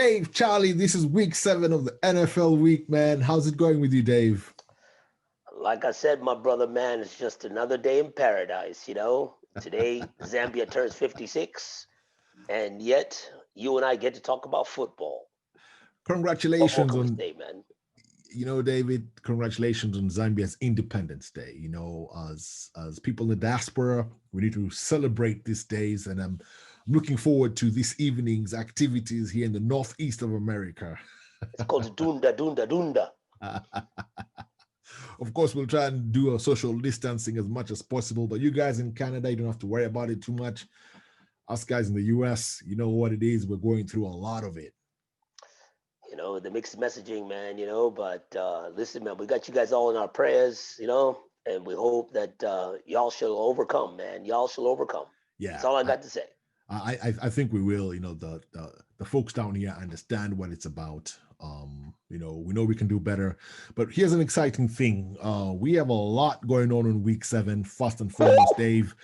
Dave, Charlie, this is week 7 of the NFL week, man. How's it going with you, Dave? Like I said, my brother, man, it's just another day in paradise, Today, Zambia turns 56, and yet you and I get to talk about football. What more Congratulations can we on, say, man? David, congratulations on Zambia's Independence Day. As people in the diaspora, we need to celebrate these days, and I'm looking forward to this evening's activities here in the northeast of America. It's called Dunda, Dunda, Dunda. Of course, we'll try and do a social distancing as much as possible, but you guys in Canada, you don't have to worry about it too much. Us guys in the US, you know what it is. We're going through a lot of it. The mixed messaging, man, but listen, man, we got you guys all in our prayers, and we hope that y'all shall overcome, man. Y'all shall overcome. Yeah. That's all I got to say. I think we will. The folks down here understand what it's about. We know we can do better. But here's an exciting thing. We have a lot going on in week 7. First and foremost, Dave.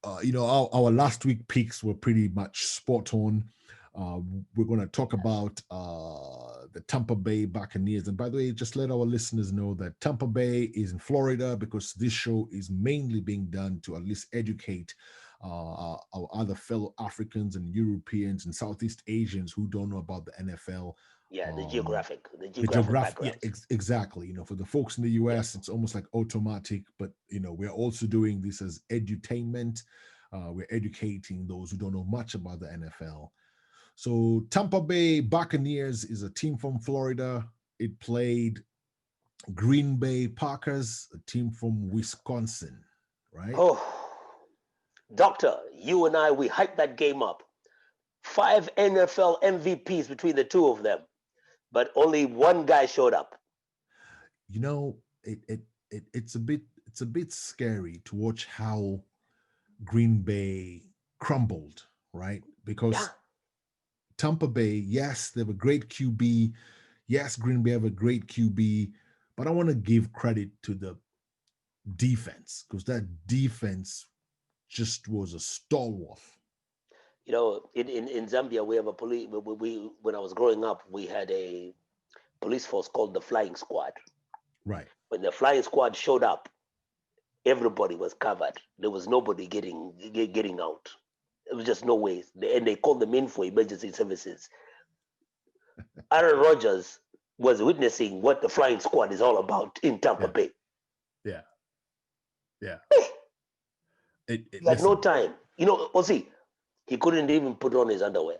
Our last week picks were pretty much spot on. We're going to talk about the Tampa Bay Buccaneers. And by the way, just let our listeners know that Tampa Bay is in Florida because this show is mainly being done to at least educate our other fellow Africans and Europeans and Southeast Asians who don't know about the NFL. Yeah, the geographic background. Yeah, exactly. For the folks in the US, It's almost like automatic, but we're also doing this as edutainment. We're educating those who don't know much about the NFL. So Tampa Bay Buccaneers is a team from Florida. It played Green Bay Packers, a team from Wisconsin, right? Oh, Doctor, you and I, we hyped that game up. 5 NFL MVPs between the two of them, but only one guy showed up. It's a bit scary to watch how Green Bay crumbled, right? Because Tampa Bay, yes, they have a great QB. Yes, Green Bay have a great QB, but I want to give credit to the defense because that defense just was a stalwart. In Zambia, we have a police. When I was growing up, we had a police force called the Flying Squad. Right. When the Flying Squad showed up, everybody was covered. There was nobody getting out. It was just no way. And they called them in for emergency services. Aaron Rodgers was witnessing what the Flying Squad is all about in Tampa Bay. Yeah. He had no time. Ozzy, he couldn't even put on his underwear.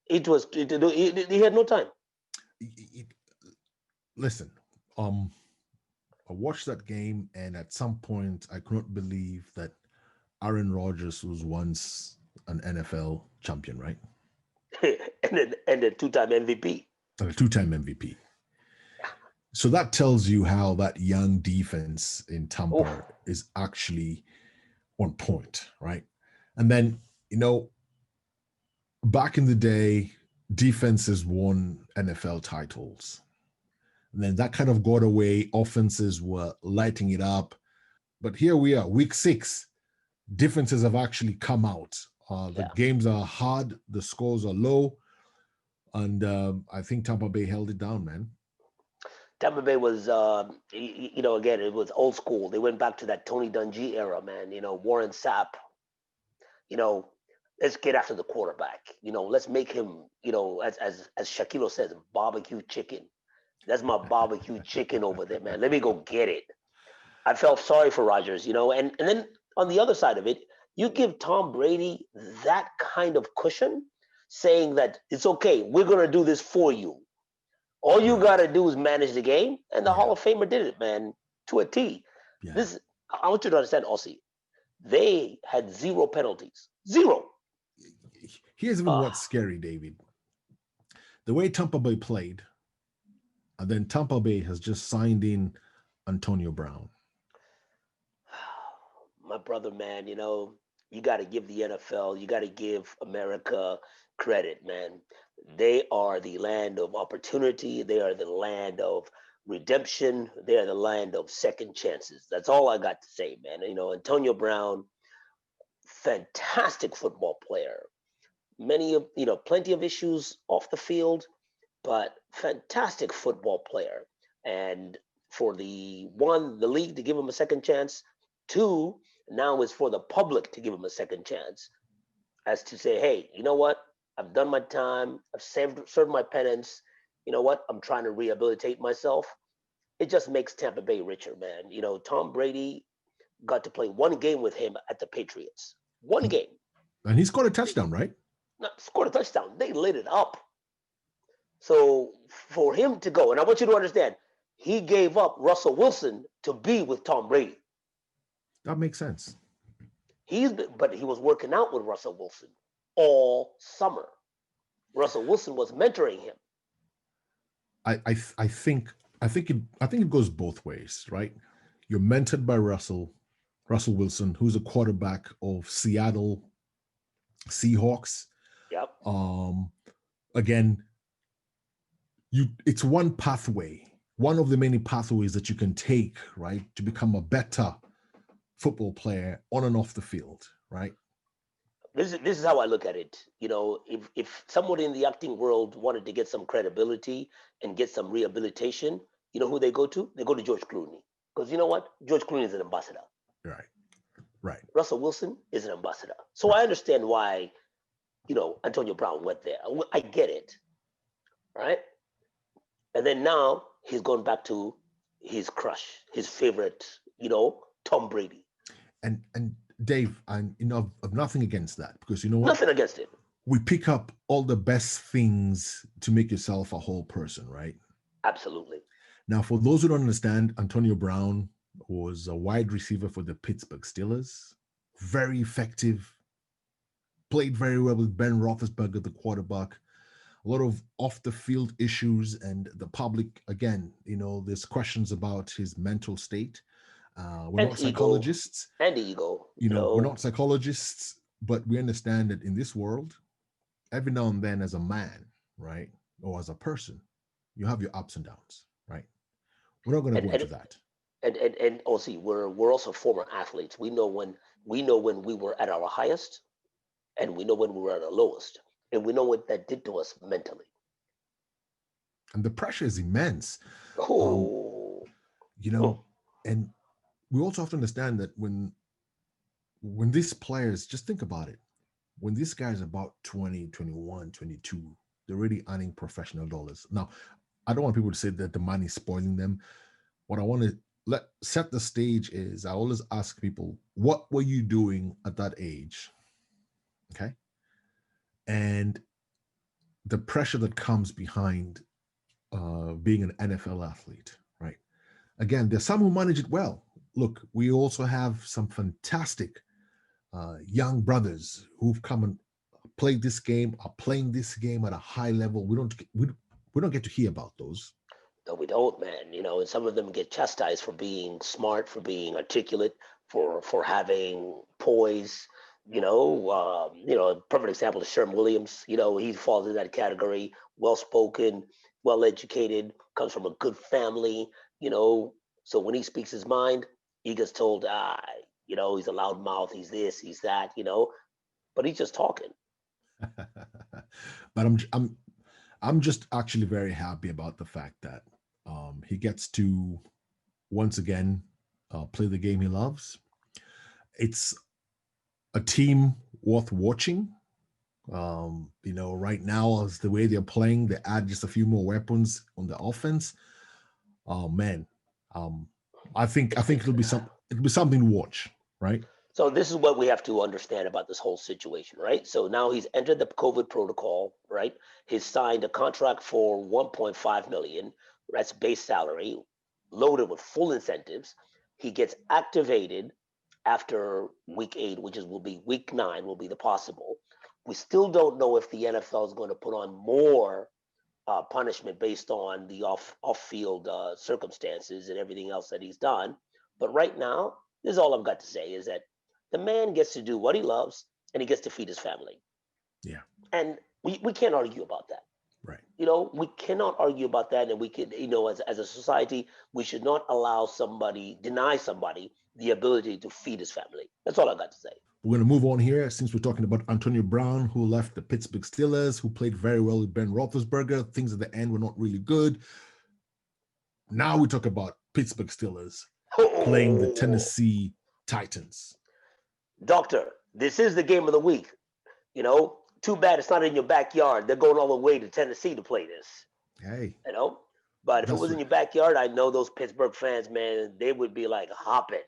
He had no time. Listen, I watched that game, and at some point, I could not believe that Aaron Rodgers was once an NFL champion, right? and a 2-time MVP. And a 2-time MVP. So that tells you how that young defense in Tampa is actually on point, right? And then, back in the day, defenses won NFL titles. And then that kind of got away. Offenses were lighting it up. But here we are, week 6. Defenses have actually come out. The games are hard. The scores are low. And I think Tampa Bay held it down, man. Tampa Bay was, again, it was old school. They went back to that Tony Dungy era, man. Warren Sapp. Let's get after the quarterback. Let's make him, as Shaquille says, barbecue chicken. That's my barbecue chicken over there, man. Let me go get it. I felt sorry for Rodgers, and then on the other side of it, you give Tom Brady that kind of cushion, saying that it's okay, we're going to do this for you. All you got to do is manage the game, and the Hall of Famer did it, man, to a T. Yeah. I want you to understand, Aussie, they had 0 penalties. 0. Here's even what's scary, David. The way Tampa Bay played, and then Tampa Bay has just signed in Antonio Brown. My brother, man, you got to give the NFL, you got to give America credit, man. They are the land of opportunity. They are the land of redemption. They are the land of second chances. That's all I got to say, man. Antonio Brown, fantastic football player. plenty of issues off the field, but fantastic football player. And for the league to give him a second chance. Two, now is for the public to give him a second chance, as to say, hey, you know what? I've done my time. I've served my penance. You know what? I'm trying to rehabilitate myself. It just makes Tampa Bay richer, man. Tom Brady got to play one game with him at the Patriots. One game. And he scored a touchdown, right? Not scored a touchdown. They lit it up. So for him to go, and I want you to understand, he gave up Russell Wilson to be with Tom Brady. That makes sense. But he was working out with Russell Wilson all summer. Russell Wilson was mentoring him. I think it goes both ways, right? You're mentored by Russell Wilson, who's a quarterback of Seattle Seahawks. Yep. Again, it's one pathway, one of the many pathways that you can take, right, to become a better football player on and off the field, right? This is how I look at it. If someone in the acting world wanted to get some credibility and get some rehabilitation, you know who they go to? They go to George Clooney. Because you know what? George Clooney is an ambassador. Right. Russell Wilson is an ambassador. So I understand why, Antonio Brown went there. I get it. Right? And then now he's going back to his crush, his favorite, Tom Brady. And Dave, and I've nothing against that, because you know what? Nothing against it. We pick up all the best things to make yourself a whole person, right? Absolutely. Now, for those who don't understand, Antonio Brown was a wide receiver for the Pittsburgh Steelers. Very effective. Played very well with Ben Roethlisberger, the quarterback. A lot of off-the-field issues, and the public, again, there's questions about his mental state. We're not psychologists. And ego. We're not psychologists, but we understand that in this world, every now and then as a man, right, or as a person, you have your ups and downs, right? We're not going to go into that. And also, we're also former athletes. We know when we were at our highest, and we know when we were at our lowest, and we know what that did to us mentally. And the pressure is immense. And we also have to understand that when these players, just think about it, when these guys are about 20, 21, 22, they're already earning professional dollars. Now, I don't want people to say that the money is spoiling them. What I want to set the stage is, I always ask people, what were you doing at that age? Okay. And the pressure that comes behind being an NFL athlete, right? Again, there's some who manage it well. Look, we also have some fantastic young brothers who've come and played this game, are playing this game at a high level. We don't get to hear about those. No, we don't, man. And some of them get chastised for being smart, for being articulate, for having poise. A perfect example is Sherman Williams. He falls in that category. Well-spoken, well-educated, comes from a good family. So when he speaks his mind, he gets told, he's a loud mouth, he's this, he's that, but he's just talking. But I'm just actually very happy about the fact that he gets to once again play the game he loves. It's a team worth watching. Right now, as the way they're playing, they add just a few more weapons on the offense. Oh man, I think it'll be something to watch, right? So this is what we have to understand about this whole situation, right? So now he's entered the COVID protocol, right? He's signed a contract for $1.5 million. That's base salary, loaded with full incentives. He gets activated after week 8, will be week 9, will be the possible. We still don't know if the NFL is going to put on more punishment based on the off-field circumstances and everything else that he's done. But right now, this is all I've got to say, is that the man gets to do what he loves, and he gets to feed his family. Yeah. And we can't argue about that. Right. We cannot argue about that. And we can, as a society, we should not deny somebody the ability to feed his family. That's all I got to say. We're going to move on here since we're talking about Antonio Brown, who left the Pittsburgh Steelers, who played very well with Ben Roethlisberger. Things at the end were not really good. Now we talk about Pittsburgh Steelers playing the Tennessee Titans. Doctor, this is the game of the week. You know, too bad it's not in your backyard. They're going all the way to Tennessee to play this. Hey. You know? But if it was in your backyard, I know those Pittsburgh fans, man, they would be like hopping.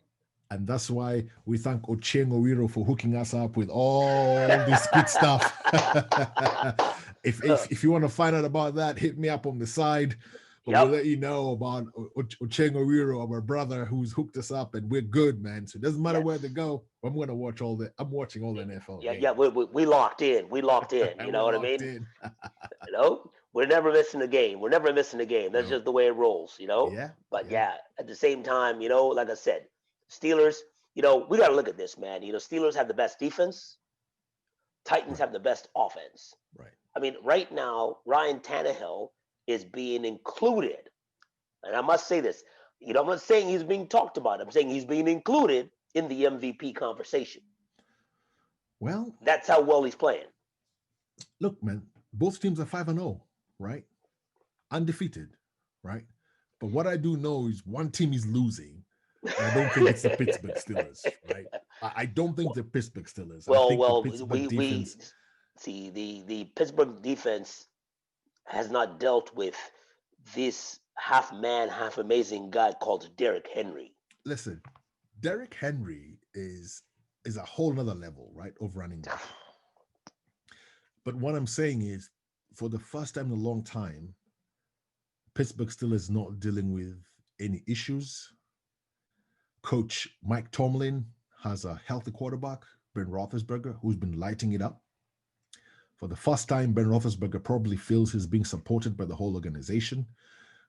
And that's why we thank Ocheng Owiro for hooking us up with all this good stuff. If you want to find out about that, hit me up on the side. But we'll let you know about Ocheng Owiro, our brother, who's hooked us up, and we're good, man. So it doesn't matter where they go. I'm going to watch I'm watching all the NFL. Yeah, we locked in. We locked in. You know what I mean? You know, we're never missing a game. We're never missing a game. That's just the way it rolls, you know? Yeah. But at the same time, you know, like I said, Steelers, you know, we got to look at this, man. You know, Steelers have the best defense. Titans have the best offense. Right. I mean, right now, Ryan Tannehill is being included. And I must say this, you know, I'm not saying he's being talked about. I'm saying he's being included in the MVP conversation. Well, that's how well he's playing. Look, man, both teams are 5-0, right? Undefeated, right? But what I do know is one team is losing. I don't think it's the Pittsburgh Steelers, right? I don't think the Pittsburgh Steelers. We see the Pittsburgh defense has not dealt with this half man, half amazing guy called Derrick Henry. Listen, Derrick Henry is a whole nother level, right, of running back. But what I'm saying is, for the first time in a long time, Pittsburgh Steelers is not dealing with any issues. Coach Mike Tomlin has a healthy quarterback, Ben Roethlisberger, who's been lighting it up. For the first time, Ben Roethlisberger probably feels he's being supported by the whole organization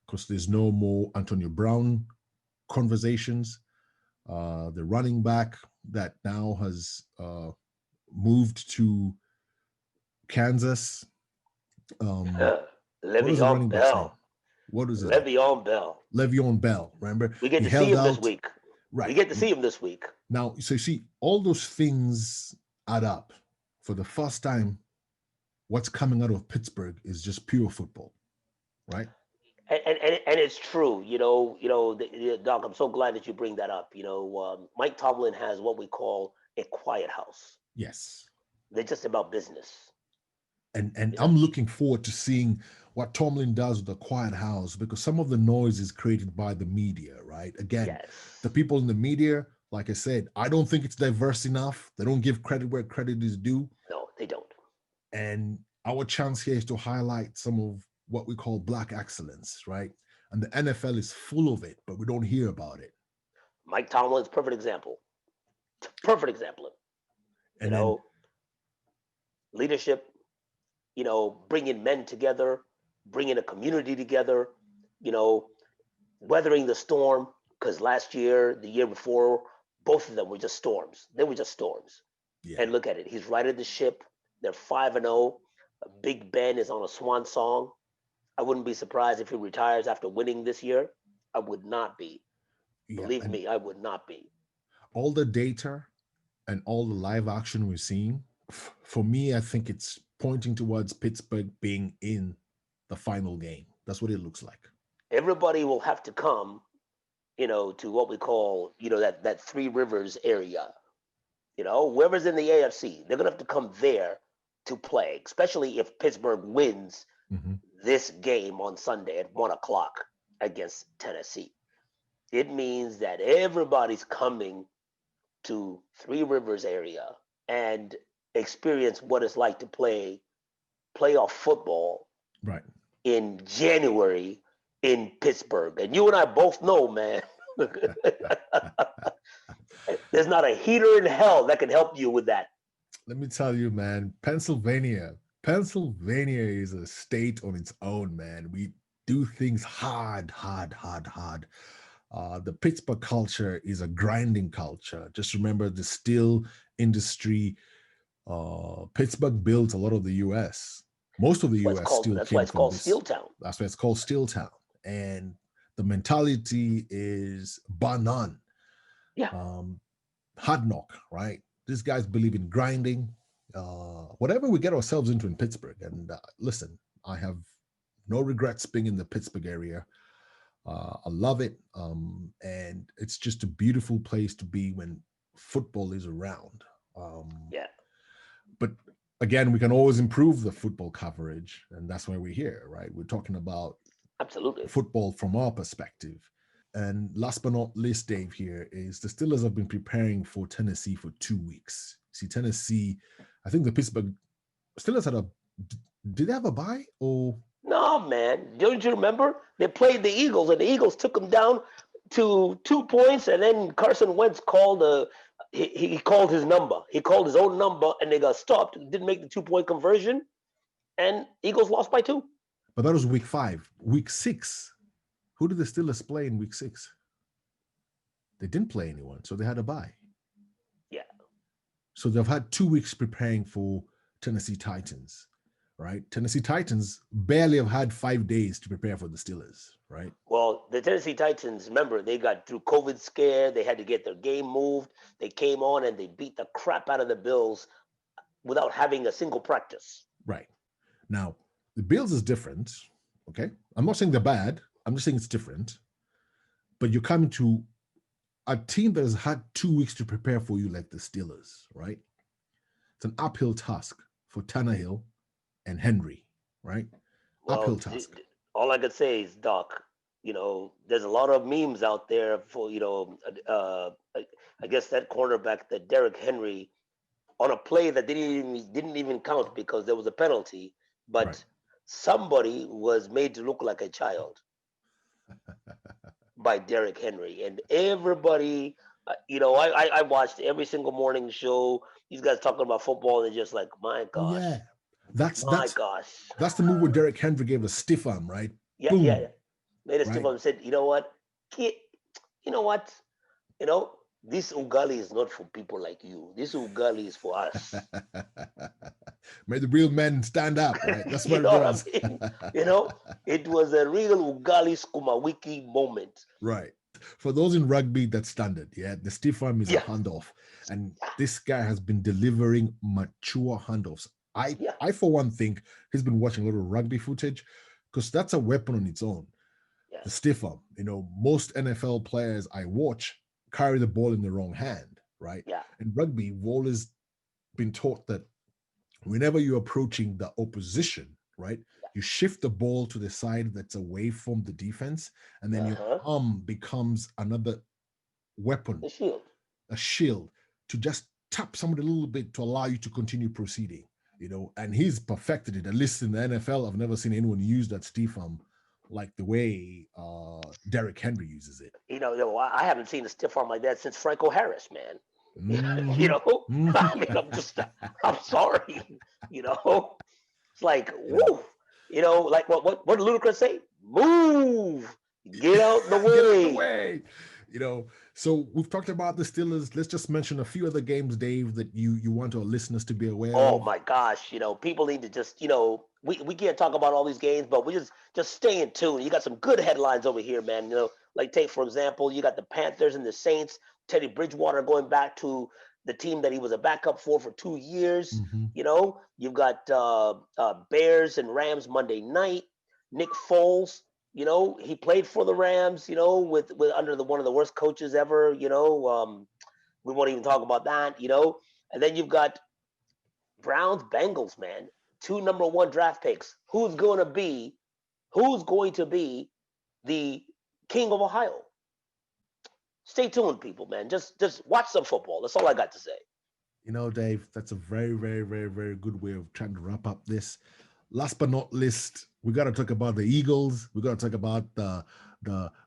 because there's no more Antonio Brown conversations. The running back that now has moved to Kansas. Le'Veon Bell. What is it? Le'Veon Bell. Le'Veon Bell. Remember? We get to see him this week. Right. We get to see him this week. Now, so you see, all those things add up. For the first time, what's coming out of Pittsburgh is just pure football, right? And it's true, you know, Doc. I'm so glad that you bring that up. You know, Mike Tomlin has what we call a quiet house. Yes, they're just about business. And I'm looking forward to seeing what Tomlin does with the quiet house, because some of the noise is created by the media, right? Again, the people in the media, like I said, I don't think it's diverse enough. They don't give credit where credit is due. No, they don't. And our chance here is to highlight some of what we call black excellence, right? And the NFL is full of it, but we don't hear about it. Mike Tomlin's perfect example. Perfect example. And you know, leadership, you know, bringing men together, bringing a community together, you know, weathering the storm, because last year, the year before, both of them were just storms. They were just storms. Yeah. And look at it. He's righted the ship. They're 5-0. Big Ben is on a swan song. I wouldn't be surprised if he retires after winning this year. I would not be. Yeah, believe me, I would not be. All the data and all the live action we're seeing, for me, I think it's pointing towards Pittsburgh being in the final game. That's what it looks like. Everybody will have to come, you know, to what we call, you know, that Three Rivers area. You know, whoever's in the AFC, they're going to have to come there to play, especially if Pittsburgh wins this game on Sunday at 1:00 against Tennessee. It means that everybody's coming to Three Rivers area and experience what it's like to play playoff football in January in Pittsburgh. And you and I both know, man, there's not a heater in hell that can help you with that. Let me tell you, man, Pennsylvania is a state on its own, man. We do things hard. The Pittsburgh culture is a grinding culture. Just remember the steel industry. Pittsburgh built a lot of the U.S. Most of the U.S. steel. That's why it's called Steel Town. That's why it's called Steel Town. And the mentality is bar none. Yeah. Hard knock, right? These guys believe in grinding. Whatever we get ourselves into in Pittsburgh. And listen, I have no regrets being in the Pittsburgh area. I love it. And it's just a beautiful place to be when football is around. Yeah. But again, we can always improve the football coverage. And that's why we're here, right? We're talking about Absolutely football from our perspective. And last but not least, Dave, here is the Steelers have been preparing for Tennessee for 2 weeks. See, Tennessee, I think the Pittsburgh Steelers did they have a bye? Or no, man. Don't you remember? They played the Eagles, and the Eagles took them down to 2 points, and then Carson Wentz called he called his number. He called his own number, and they got stopped. Didn't make the 2 point conversion, and Eagles lost by 2. But that was week 5. Week 6, who did the Steelers play in week 6? They didn't play anyone, so they had a bye. Yeah. So they've had 2 weeks preparing for Tennessee Titans, right? Tennessee Titans barely have had 5 days to prepare for the Steelers, right? Well, the Tennessee Titans, remember, they got through COVID scare. They had to get their game moved. They came on and they beat the crap out of the Bills without having a single practice. Right. Now, the Bills is different, okay? I'm not saying they're bad. I'm just saying it's different. But you're coming to a team that has had 2 weeks to prepare for you like the Steelers, right? It's an uphill task for Tannehill and Henry, right? Well, Uphill task. all I could say is, Doc, there's a lot of memes out there for, I guess that cornerback, that Derrick Henry, on a play that didn't even count because there was a penalty, but Right. somebody was made to look like a child by Derrick Henry, and everybody, I watched every single morning show. These guys talking about football, and they're just like, my gosh, Yeah. That's gosh. that's the move where Derrick Henry gave a stiff arm, right? Yeah, Boom. yeah. Made a stiff Right. arm and said, you know what? Kid, you know what? This Ugali is not for people like you. This Ugali is for us. May the real men stand up, right? That's what You it know what I was. mean? It was a real Ugali Skumawiki moment. Right. For those in rugby, that's standard. Yeah. The stiff arm is a Yeah. handoff. And this guy has been delivering mature handoffs. Yeah. I for one think he's been watching a lot of rugby footage because that's a weapon on its own. Yeah. The stiff arm. Most NFL players I watch carry the ball in the wrong hand, right? Yeah. In rugby, we've always been taught that whenever you're approaching the opposition, right, you shift the ball to the side that's away from the defense, and then your arm becomes another weapon, a shield to just tap somebody a little bit to allow you to continue proceeding, and he's perfected it. At least in the NFL, I've never seen anyone use that stiff arm like the way Derrick Henry uses it. I haven't seen a stiff arm like that since Franco Harris, man. Mhm. I mean, I'm sorry. It's like, woo. Like what did Ludacris say? Move, get out the way. Get out the way. So we've talked about the Steelers. Let's just mention a few other games, Dave, that you want our listeners to be aware of. Oh my gosh, people need to just, we can't talk about all these games, but we just stay in tune. You got some good headlines over here, man. Like take for example, you got the Panthers and the Saints. Teddy Bridgewater going back to the team that he was a backup for 2 years. Mhm. You've got Bears and Rams Monday night. Nick Foles, he played for the Rams, with under one of the worst coaches ever. We won't even talk about that. And then you've got Browns Bengals, man. 2 number 1 draft picks. Who's going to be the king of Ohio? Stay tuned, people, man. Just watch some football. That's all I got to say. Dave, that's a very, very, very, very good way of trying to wrap up this. Last but not least, we got to talk about the Eagles. We got to talk about the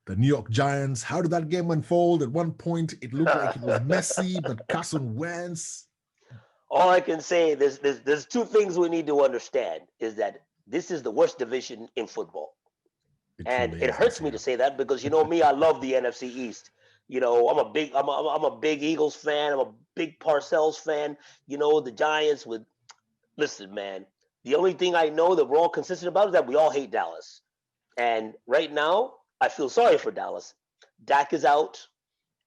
New York Giants. How did that game unfold? At one point, it looked like it was messy, but Carson Wentz. All I can say, there's 2 things we need to understand is that this is the worst division in football. And it hurts me to say that because me, I love the NFC East. I'm a big Eagles fan. I'm a big Parcells fan. The Giants listen, man. The only thing I know that we're all consistent about is that we all hate Dallas. And right now, I feel sorry for Dallas. Dak is out,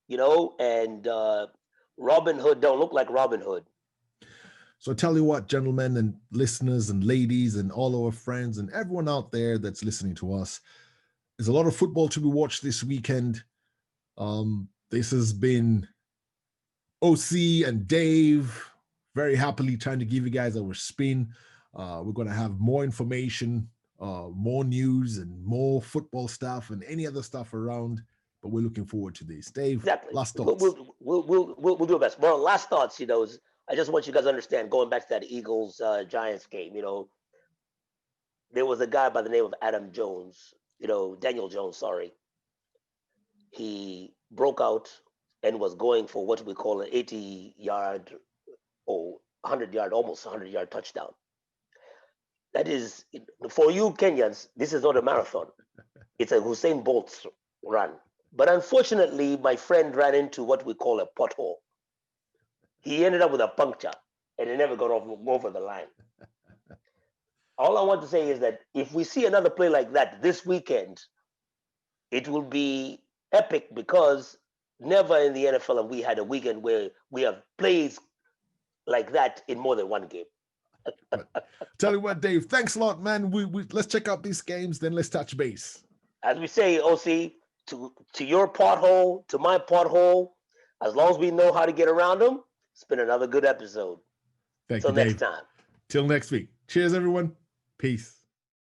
and Robin Hood don't look like Robin Hood. So I tell you what, gentlemen and listeners and ladies and all our friends and everyone out there that's listening to us, there's a lot of football to be watched this weekend. This has been OC and Dave very happily trying to give you guys our spin. We're going to have more information, more news, and more football stuff and any other stuff around. But we're looking forward to this. Dave, Exactly. last thoughts. We'll do our best. Well, last thoughts, is I just want you guys to understand, going back to that Eagles Giants game, there was a guy by the name of Adam Jones, Daniel Jones, sorry. He broke out and was going for what we call an 80-yard or 100-yard, almost 100-yard touchdown. That is, for you Kenyans, this is not a marathon. It's a Usain Bolt run. But unfortunately, my friend ran into what we call a pothole. He ended up with a puncture, and he never got over the line. All I want to say is that if we see another play like that this weekend, it will be epic, because never in the NFL have we had a weekend where we have plays like that in more than one game. Tell you what, Dave, thanks a lot, man. We let's check out these games, then let's touch base. As we say, OC, to your pothole, to my pothole, as long as we know how to get around them, it's been another good episode. Thank you, Until Dave. next time. Till next week. Cheers, everyone. Peace.